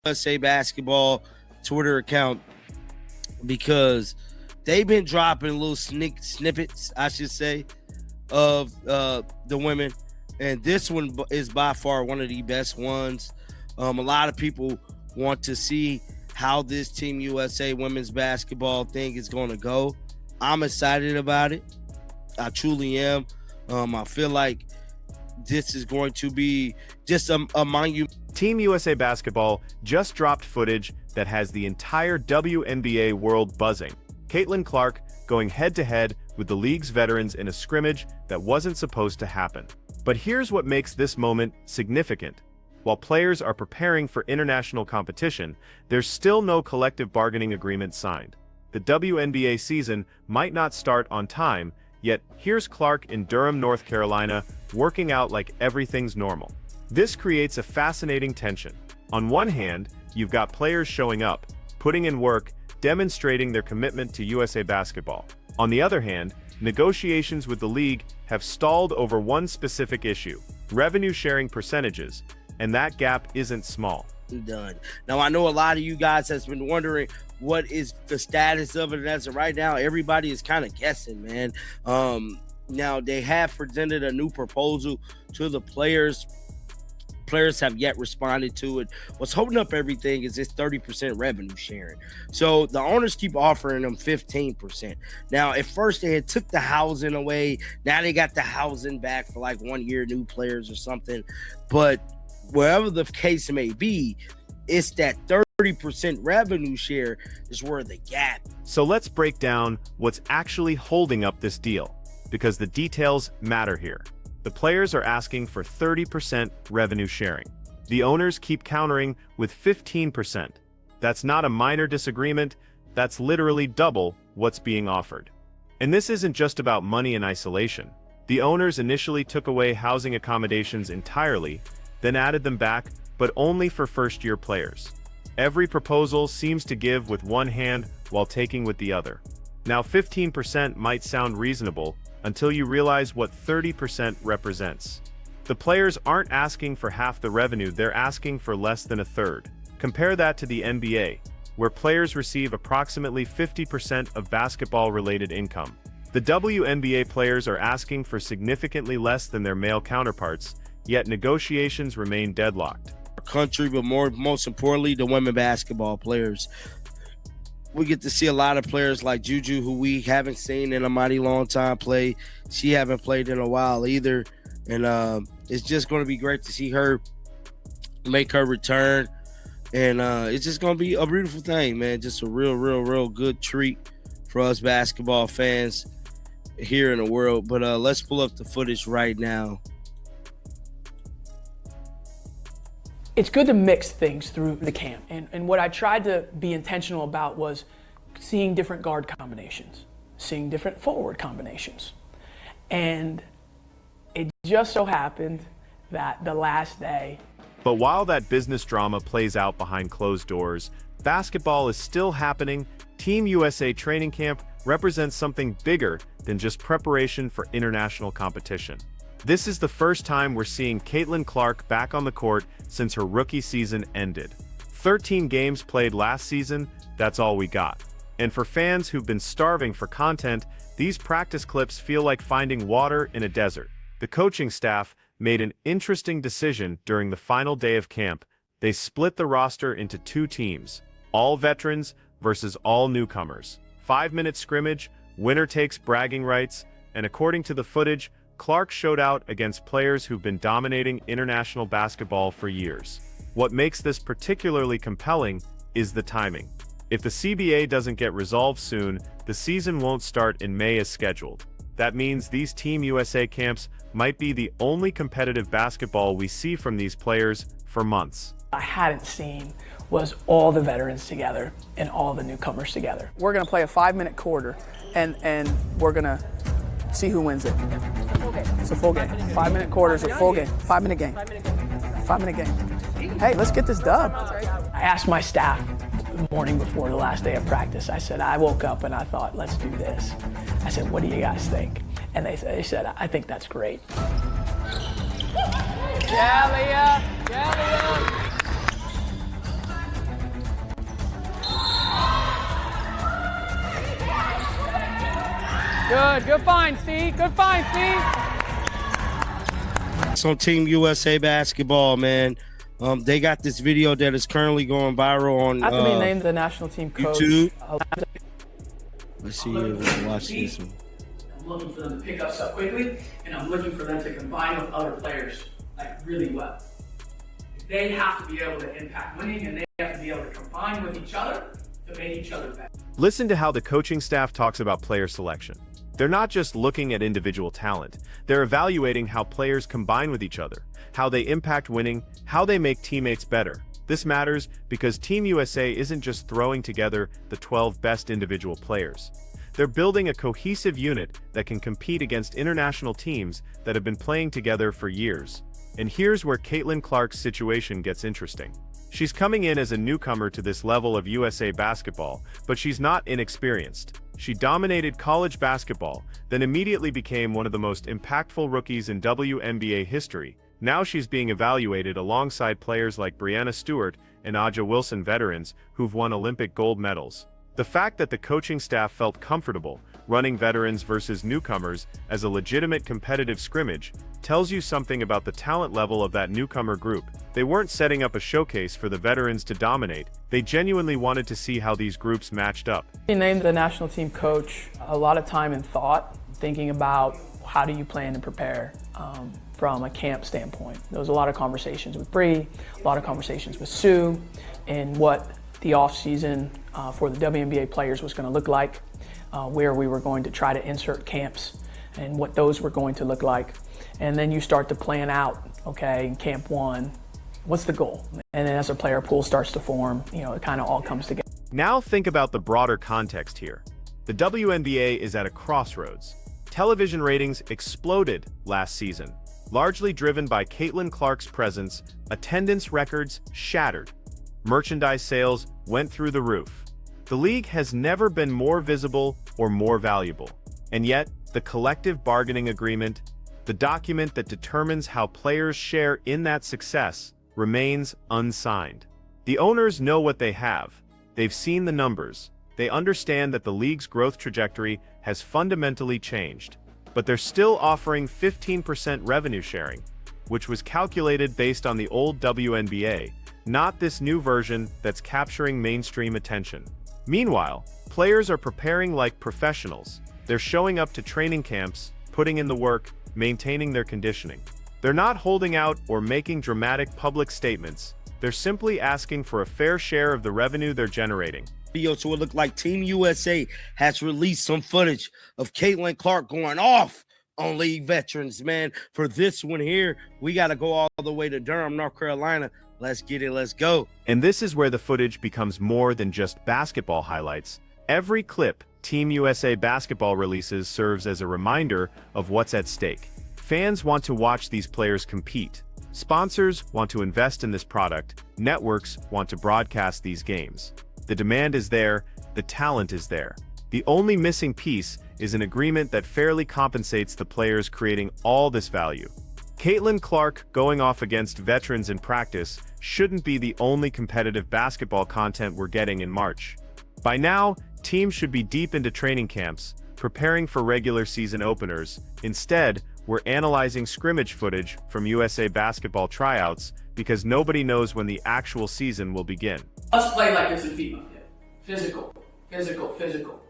USA Basketball Twitter account because they've been dropping little snippets, I should say, of the women. And this one is by far one of the best ones. A lot of people want to see how this Team USA women's basketball thing is going to go. I'm excited about it. I truly am. I feel like this is going to be just a monument. Team USA Basketball just dropped footage that has the entire WNBA world buzzing. Caitlin Clark going head-to-head with the league's veterans in a scrimmage that wasn't supposed to happen. But here's what makes this moment significant. While players are preparing for international competition, there's still no collective bargaining agreement signed. The WNBA season might not start on time, yet here's Clark in Durham, North Carolina, working out like everything's normal. This creates a fascinating tension. On one hand, you've got players showing up, putting in work, demonstrating their commitment to USA Basketball. On the other hand, negotiations with the league have stalled over one specific issue: revenue-sharing percentages, and that gap isn't small. Done. Now, I know a lot of you guys has been wondering what is the status of it, and as of right now, everybody is kind of guessing, man. Now, they have presented a new proposal to the players. Players have yet responded to it. What's holding up everything is this 30% revenue sharing. So the owners keep offering them 15%. Now, at first they had took the housing away. Now they got the housing back for like 1 year, new players or something. But wherever the case may be, it's that 30% revenue share is where the gap. So let's break down what's actually holding up this deal, because the details matter here. The players are asking for 30% revenue sharing. The owners keep countering with 15%. That's not a minor disagreement, that's literally double what's being offered. And this isn't just about money in isolation. The owners initially took away housing accommodations entirely, then added them back, but only for first-year players. Every proposal seems to give with one hand while taking with the other. Now, 15% might sound reasonable until you realize what 30% represents. The players aren't asking for half the revenue, they're asking for less than a third. Compare that to the NBA, where players receive approximately 50% of basketball-related income. The WNBA players are asking for significantly less than their male counterparts, yet negotiations remain deadlocked. Our country, but most importantly, the women basketball players. We get to see a lot of players like Juju, who we haven't seen in a mighty long time play. She haven't played in a while either. And it's just going to be great to see her make her return. And it's just going to be a beautiful thing, man. Just a real good treat for us basketball fans here in the world. But let's pull up the footage right now. It's good to mix things through the camp. And what I tried to be intentional about was seeing different guard combinations, seeing different forward combinations. And it just so happened that the last day. But while that business drama plays out behind closed doors, basketball is still happening. Team USA training camp represents something bigger than just preparation for international competition. This is the first time we're seeing Caitlin Clark back on the court since her rookie season ended. 13 games played last season, that's all we got. And for fans who've been starving for content, these practice clips feel like finding water in a desert. The coaching staff made an interesting decision during the final day of camp. They split the roster into two teams, all veterans versus all newcomers. 5-minute scrimmage, winner takes bragging rights, and according to the footage, Clark showed out against players who've been dominating international basketball for years. What makes this particularly compelling is the timing. If the CBA doesn't get resolved soon, the season won't start in May as scheduled. That means these Team USA camps might be the only competitive basketball we see from these players for months. I hadn't seen was all the veterans together and all the newcomers together. We're gonna play a 5-minute quarter and we're gonna see who wins it. It's a full game. 5-minute quarters, a full game. 5-minute game. 5-minute game. Hey, let's get this dub. I asked my staff the morning before the last day of practice. I said, I woke up and I thought, let's do this. I said, what do you guys think? And they said, I think that's great. Yeah, Leah. Yeah, Leah. Good find, Steve. Good find, Steve. It's on Team USA basketball, man. They got this video that is currently going viral on After being named the national team coach, YouTube. Let's see if we watch this one. I'm looking for them to pick up stuff quickly, and I'm looking for them to combine with other players like really well. They have to be able to impact winning, and they have to be able to combine with each other to make each other better. Listen to how the coaching staff talks about player selection. They're not just looking at individual talent, they're evaluating how players combine with each other, how they impact winning, how they make teammates better. This matters because Team USA isn't just throwing together the 12 best individual players. They're building a cohesive unit that can compete against international teams that have been playing together for years. And here's where Caitlin Clark's situation gets interesting. She's coming in as a newcomer to this level of USA basketball, but she's not inexperienced. She dominated college basketball, then immediately became one of the most impactful rookies in WNBA history. Now she's being evaluated alongside players like Breanna Stewart and Aja Wilson, veterans who've won Olympic gold medals. The fact that the coaching staff felt comfortable running veterans versus newcomers as a legitimate competitive scrimmage tells you something about the talent level of that newcomer group. They weren't setting up a showcase for the veterans to dominate. They genuinely wanted to see how these groups matched up. Being named the national team coach, a lot of time and thought, thinking about how do you plan and prepare from a camp standpoint. There was a lot of conversations with Bree, a lot of conversations with Sue, and what the off season for the WNBA players was going to look like, where we were going to try to insert camps and what those were going to look like. And then you start to plan out, okay, in camp one, what's the goal? And then as a player pool starts to form, it kind of all comes together. Now think about the broader context here. The WNBA is at a crossroads. Television ratings exploded last season, largely driven by Caitlin Clark's presence. Attendance records shattered. Merchandise sales went through the roof. The league has never been more visible or more valuable. And yet, the collective bargaining agreement, the document that determines how players share in that success, remains unsigned. The owners know what they have. They've seen the numbers. They understand that the league's growth trajectory has fundamentally changed. But they're still offering 15% revenue sharing, which was calculated based on the old WNBA, not this new version that's capturing mainstream attention. Meanwhile, players are preparing like professionals. They're showing up to training camps, putting in the work, maintaining their conditioning. They're not holding out or making dramatic public statements. They're simply asking for a fair share of the revenue they're generating. So it looked like Team USA has released some footage of Caitlin Clark going off on league veterans, man. For this one here, we got to go all the way to Durham, North Carolina. Let's get it. Let's go. And this is where the footage becomes more than just basketball highlights. Every clip Team USA basketball releases serves as a reminder of what's at stake. Fans want to watch these players compete. Sponsors want to invest in this product. Networks want to broadcast these games. The demand is there, the talent is there. The only missing piece is an agreement that fairly compensates the players creating all this value. Caitlin Clark going off against veterans in practice shouldn't be the only competitive basketball content we're getting in March. By now, teams should be deep into training camps, preparing for regular season openers. Instead, we're analyzing scrimmage footage from USA basketball tryouts because nobody knows when the actual season will begin. Let's play like this in FIBA. Physical, physical, physical.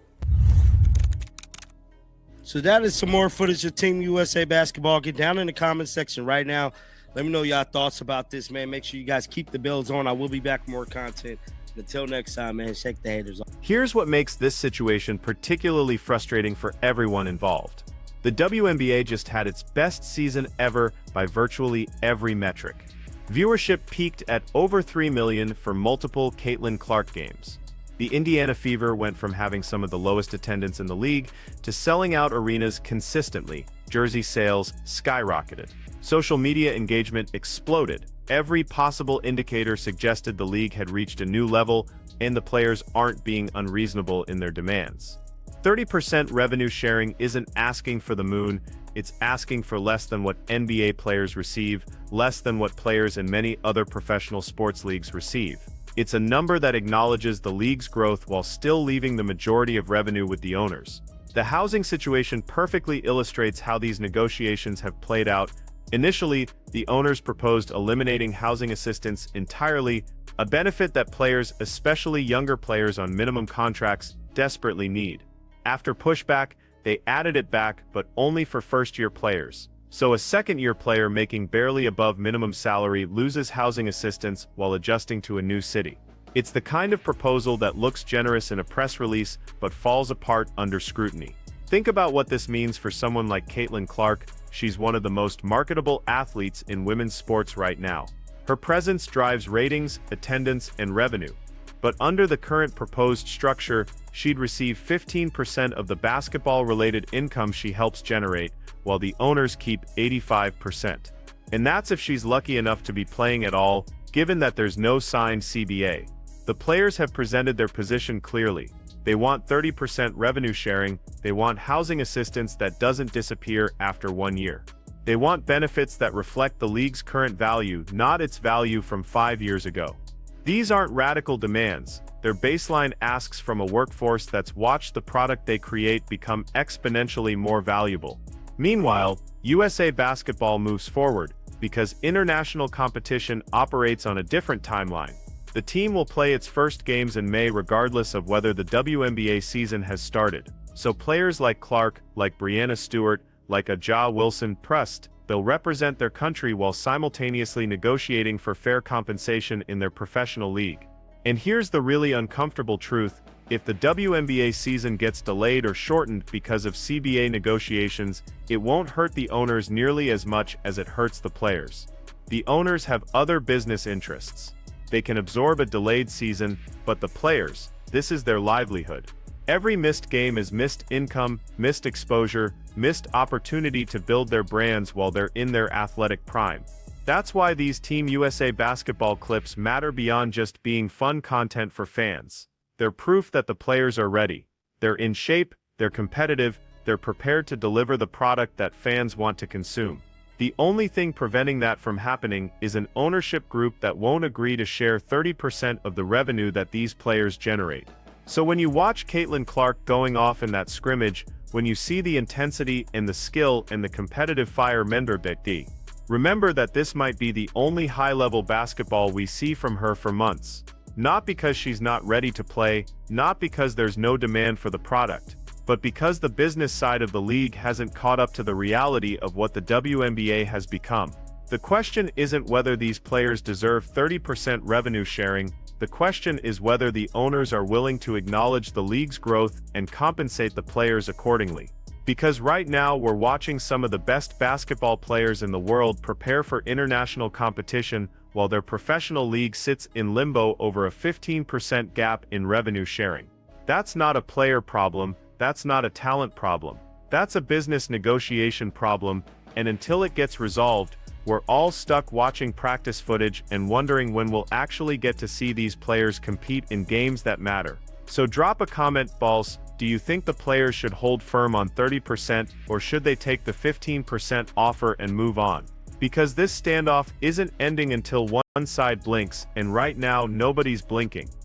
So that is some more footage of Team USA basketball. Get down in the comment section right now. Let me know y'all thoughts about this, man. Make sure you guys keep the bells on. I will be back with more content. Until next time, man, shake the haters off. Here's what makes this situation particularly frustrating for everyone involved. The WNBA just had its best season ever by virtually every metric. Viewership peaked at over 3 million for multiple Caitlin Clark games. The Indiana Fever went from having some of the lowest attendance in the league to selling out arenas consistently. Jersey sales skyrocketed. Social media engagement exploded. Every possible indicator suggested the league had reached a new level, and the players aren't being unreasonable in their demands. 30% revenue sharing isn't asking for the moon, it's asking for less than what NBA players receive, less than what players in many other professional sports leagues receive. It's a number that acknowledges the league's growth while still leaving the majority of revenue with the owners. The housing situation perfectly illustrates how these negotiations have played out. Initially, the owners proposed eliminating housing assistance entirely, a benefit that players, especially younger players on minimum contracts, desperately need. After pushback, they added it back, but only for first-year players. So a second-year player making barely above minimum salary loses housing assistance while adjusting to a new city. It's the kind of proposal that looks generous in a press release, but falls apart under scrutiny. Think about what this means for someone like Caitlin Clark. She's one of the most marketable athletes in women's sports right now. Her presence drives ratings, attendance, and revenue. But under the current proposed structure, she'd receive 15% of the basketball-related income she helps generate, while the owners keep 85%. And that's if she's lucky enough to be playing at all, given that there's no signed CBA. The players have presented their position clearly. They want 30% revenue sharing, they want housing assistance that doesn't disappear after 1 year. They want benefits that reflect the league's current value, not its value from 5 years ago. These aren't radical demands, they're baseline asks from a workforce that's watched the product they create become exponentially more valuable. Meanwhile, USA Basketball moves forward, because international competition operates on a different timeline. The team will play its first games in May regardless of whether the WNBA season has started. So players like Clark, like Breanna Stewart, like Aja Wilson Prust, they'll represent their country while simultaneously negotiating for fair compensation in their professional league. And here's the really uncomfortable truth: if the WNBA season gets delayed or shortened because of CBA negotiations, it won't hurt the owners nearly as much as it hurts the players. The owners have other business interests. They can absorb a delayed season, but the players, this is their livelihood. Every missed game is missed income, missed exposure, missed opportunity to build their brands while they're in their athletic prime. That's why these Team USA basketball clips matter beyond just being fun content for fans. They're proof that the players are ready. They're in shape, they're competitive, they're prepared to deliver the product that fans want to consume. The only thing preventing that from happening is an ownership group that won't agree to share 30% of the revenue that these players generate. So when you watch Caitlin Clark going off in that scrimmage, when you see the intensity and the skill and the competitive fire Menderbekti, remember that this might be the only high-level basketball we see from her for months. Not because she's not ready to play, not because there's no demand for the product, but because the business side of the league hasn't caught up to the reality of what the WNBA has become. The question isn't whether these players deserve 30% revenue sharing, the question is whether the owners are willing to acknowledge the league's growth and compensate the players accordingly. Because right now we're watching some of the best basketball players in the world prepare for international competition while their professional league sits in limbo over a 15% gap in revenue sharing. That's not a player problem, that's not a talent problem. That's a business negotiation problem, and until it gets resolved, we're all stuck watching practice footage and wondering when we'll actually get to see these players compete in games that matter. So drop a comment, balls. Do you think the players should hold firm on 30%, or should they take the 15% offer and move on? Because this standoff isn't ending until one side blinks, and right now nobody's blinking.